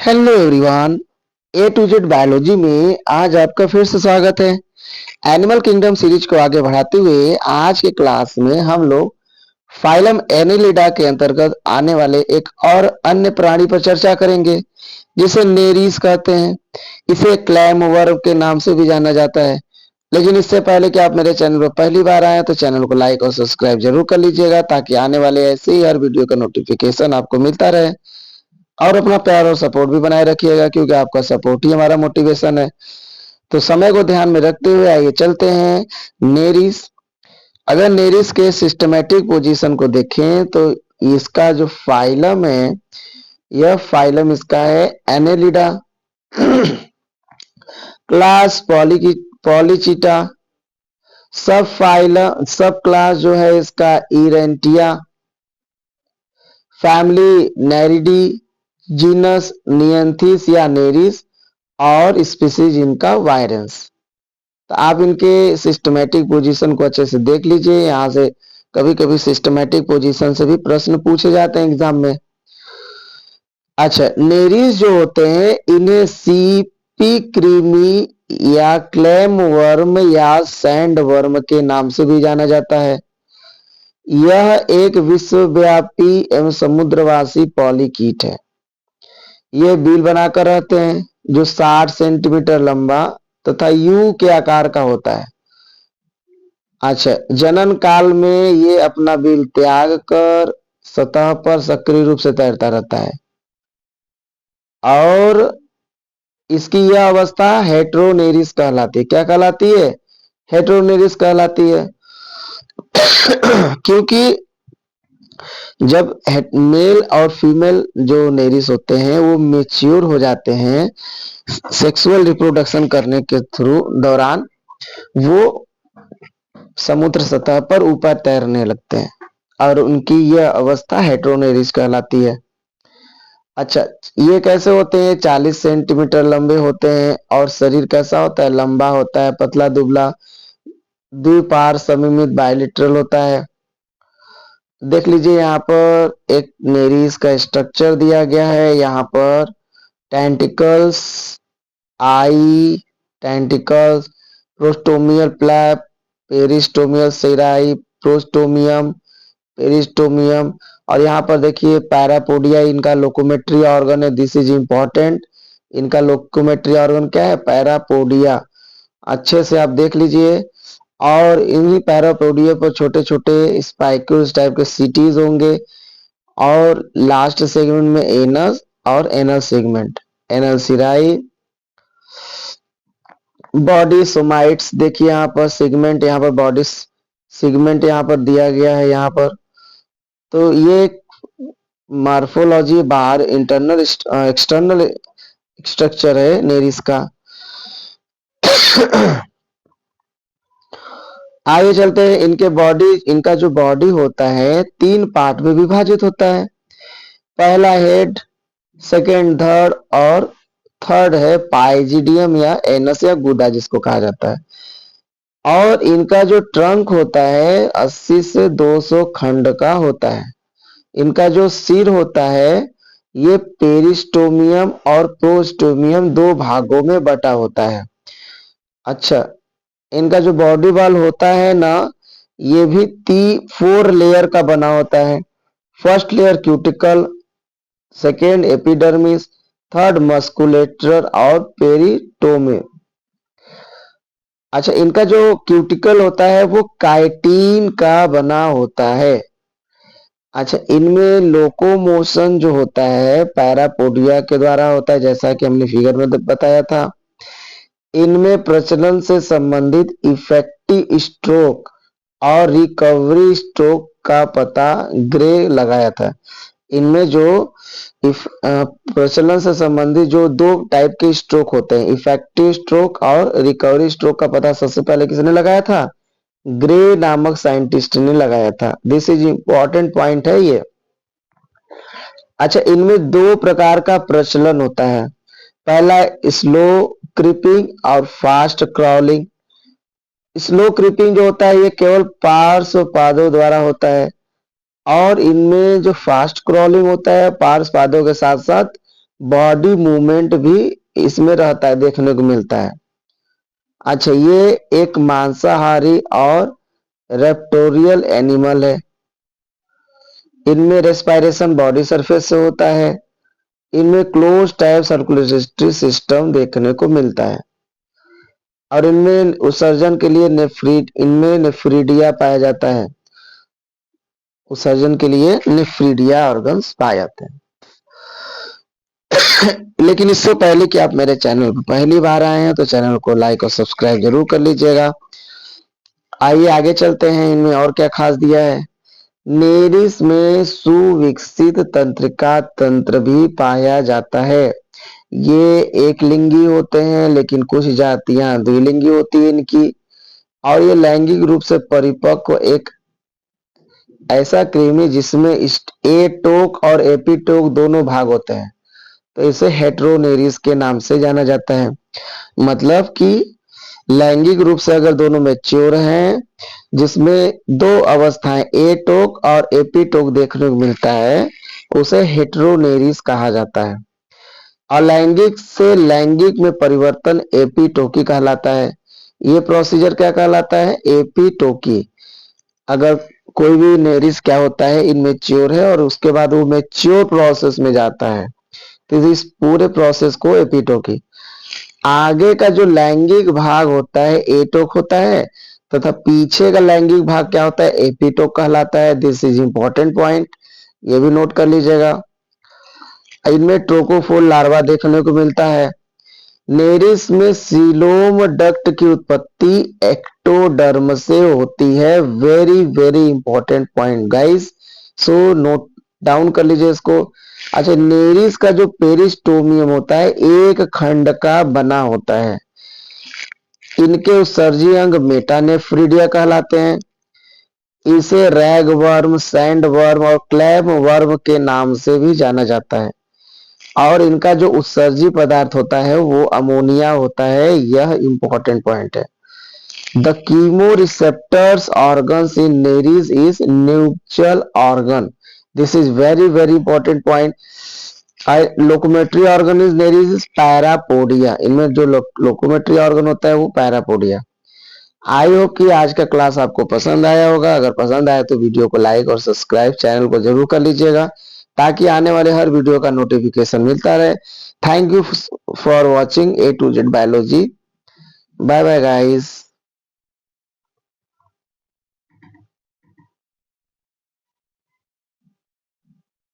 Hello everyone. A to Z biology में आज आपका फिर से स्वागत है। एनिमल किंगडम सीरीज को आगे बढ़ाते हुए आज के क्लास में हम लोग फाइलम एनिलिडा के अंतर्गत आने वाले एक और अन्य प्राणी पर चर्चा करेंगे जिसे नेरीज कहते हैं। इसे क्लैम वर्म के नाम से भी जाना जाता है। लेकिन इससे पहले कि आप मेरे चैनल पर पहली बार आए तो चैनल को लाइक और सब्सक्राइब जरूर कर लीजिएगा ताकि आने वाले ऐसे ही हर वीडियो का नोटिफिकेशन आपको मिलता रहे। और अपना प्यार और सपोर्ट भी बनाए रखिएगा क्योंकि आपका सपोर्ट ही हमारा मोटिवेशन है। तो समय को ध्यान में रखते हुए आइए चलते हैं नेरिस। अगर नेरिस के सिस्टमेटिक पोजीशन को देखें तो इसका जो फाइलम है, यह फाइलम इसका है एनेलिडा। क्लास पॉलीचिटा। सब फाइलम सब क्लास जो है इसका इरेंटिया। फैमिली नेरिडी। जीनस नियंथिस या नेरिस और स्पीसीज इनका वायरेंस। तो आप इनके सिस्टमेटिक पोजीशन को अच्छे से देख लीजिए। यहाँ से कभी कभी सिस्टमेटिक पोजीशन से भी प्रश्न पूछे जाते हैं एग्जाम में। अच्छा, नेरिस जो होते हैं इन्हें सीपी क्रीमी या क्लैम वर्म या सैंड वर्म के नाम से भी जाना जाता है। यह एक विश्वव्यापी एवं समुद्रवासी पॉलीकीट है। ये बिल बनाकर रहते हैं जो 60 सेंटीमीटर लंबा तथा यू के आकार का होता है। अच्छा, जनन काल में ये अपना बिल त्याग कर सतह पर सक्रिय रूप से तैरता रहता है और इसकी यह अवस्था हेट्रोनेरिस कहलाती है। क्या कहलाती है? हेट्रोनेरिस कहलाती है। क्योंकि जब मेल और फीमेल जो नेरिस होते हैं वो मेच्योर हो जाते हैं सेक्सुअल रिप्रोडक्शन करने के दौरान, वो समुद्र सतह पर ऊपर तैरने लगते हैं और उनकी यह अवस्था हेट्रोनेरिस कहलाती है। अच्छा, ये कैसे होते हैं? 40 सेंटीमीटर लंबे होते हैं और शरीर कैसा होता है? लंबा होता है, पतला दुबला, द्विपार सममित बायलिटरल होता है। देख लीजिए यहाँ पर एक नेरिस का स्ट्रक्चर दिया गया है। यहाँ पर टेंटिकल्स, आई, टेंटिकल्स, प्रोस्टोमियल फ्लैप, पेरिस्टोमियल सेराई, प्रोस्टोमियम, पेरिस्टोमियम। और यहाँ पर देखिए पैरापोडिया इनका लोकोमेट्री ऑर्गन है। This is important. इनका लोकोमेट्री ऑर्गन क्या है? पैरापोडिया। अच्छे से आप देख लीजिए। और इन्हीं पैरापोडिया पर छोटे छोटे स्पाइक्यूल्स टाइप के सिटीज होंगे और लास्ट सेगमेंट में एनस और anal segment, anal cirri. Body somites देखिए यहाँ पर सेगमेंट, यहाँ पर बॉडी सेगमेंट यहाँ पर दिया गया है यहाँ पर। तो ये मार्फोलॉजी बाहर इंटरनल एक्सटर्नल स्ट्रक्चर है नेरिस का। आगे चलते हैं। इनका जो बॉडी होता है 3 पार्ट में विभाजित होता है। पहला हेड, सेकेंड थर्ड और थर्ड है पाइजिडियम या एनस या गुदा जिसको कहा जाता है। और इनका जो ट्रंक होता है 80 से 200 खंड का होता है। इनका जो सिर होता है ये पेरिस्टोमियम और प्रोस्टोमियम 2 भागों में बटा होता है। अच्छा, इनका जो बॉडी वॉल होता है ना, ये भी 4 लेयर का बना होता है। First layer cuticle, second epidermis, third musculature और पेरिटोमियम। अच्छा, इनका जो क्यूटिकल होता है वो काइटिन का बना होता है। अच्छा, इनमें लोकोमोशन जो होता है पैरापोडिया के द्वारा होता है जैसा कि हमने फिगर में बताया था। इनमें प्रचलन से संबंधित इफेक्टिव स्ट्रोक और रिकवरी स्ट्रोक का पता ग्रे लगाया था। इनमें जो प्रचलन से संबंधित जो 2 टाइप के स्ट्रोक होते हैं, इफेक्टिव स्ट्रोक और रिकवरी स्ट्रोक का पता सबसे पहले किसने लगाया था? ग्रे नामक साइंटिस्ट ने लगाया था। दिस इज इंपॉर्टेंट पॉइंट है ये। अच्छा, इनमें 2 प्रकार का प्रचलन होता है। पहला स्लो क्रीपिंग और फास्ट क्रॉलिंग। स्लो क्रीपिंग जो होता है ये केवल पार्श्व पादों द्वारा होता है और इनमें जो फास्ट क्रॉलिंग होता है पार्श्व पादों के साथ साथ बॉडी मूवमेंट भी इसमें रहता है, देखने को मिलता है। अच्छा, ये एक मांसाहारी और रेप्टोरियल एनिमल है। इनमें रेस्पिरेशन बॉडी सरफेस से होता है। इनमें क्लोज टाइप सर्कुलेटरी सिस्टम देखने को मिलता है और इनमें उत्सर्जन के लिए इनमें नेफ्रिडिया पाया जाता है। उत्सर्जन के लिए नेफ्रिडिया ऑर्गन्स पाए जाते हैं। लेकिन इससे पहले कि आप मेरे चैनल पर पहली बार आए हैं तो चैनल को लाइक और सब्सक्राइब जरूर कर लीजिएगा। आइए आगे चलते हैं, इनमें और क्या खास दिया है। नेरिस में सुविकसित तंत्रिका तंत्र भी पाया जाता है। ये एक लिंगी होते हैं, लेकिन कुछ जातियां द्विलिंगी होती है इनकी। और ये लैंगिक रूप से परिपक्व एक ऐसा कृमि जिसमें एटोक और एपिटोक दोनों भाग होते हैं, तो इसे हेटेरोनेरिस के नाम से जाना जाता है। मतलब कि लैंगिक रूप से अगर दोनों मैच्योर हैं, जिसमें दो अवस्थाएं एटोक और एपिटोक देखने को मिलता है, उसे हेटेरोनेरिस कहा जाता है। अलैंगिक से लैंगिक में परिवर्तन एपिटोकी कहलाता है। ये प्रोसीजर क्या कहलाता है? एपिटोकी। अगर कोई भी नेरिस क्या होता है, इनमेच्योर है और उसके बाद वो मैच्योर प्रोसेस में जाता है, तो इस पूरे प्रोसेस को एपिटोकी। आगे का जो लैंगिक भाग होता है एटोक होता है, तथा पीछे का लैंगिक भाग क्या होता है? एपिटोक कहलाता है। दिस इज इंपॉर्टेंट पॉइंट, ये भी नोट कर लीजिएगा। इनमें ट्रोकोफोल लार्वा देखने को मिलता है। नेरिस में सीलोम डक्ट की उत्पत्ति एक्टोडर्म से होती है। Very very important point guys, so note down कर लीजिए इसको। अच्छा, नेरिस का जो पेरिस्टोमियम होता है एक खंड का बना होता है। इनके उत्सर्जी अंग मेटानेफ्रिडिया कहलाते हैं। इसे रैगवर्म, सैंडवर्म और क्लैम वर्म के नाम से भी जाना जाता है। और इनका जो उत्सर्जी पदार्थ होता है वो अमोनिया होता है। यह इंपॉर्टेंट पॉइंट है। The chemoreceptors organs in Nereis is nuchal organ. This is very very important point. Locomotory organ is Nereis is parapodia. इनमें जो लोकोमेट्री ऑर्गन होता है वो पैरापोडिया। आई होप कि आज का क्लास आपको पसंद आया होगा। अगर पसंद आया तो वीडियो को लाइक और सब्सक्राइब चैनल को जरूर कर लीजिएगा, ताकि आने वाले हर वीडियो का नोटिफिकेशन मिलता रहे। Thank you for watching A to Z biology. Bye bye guys.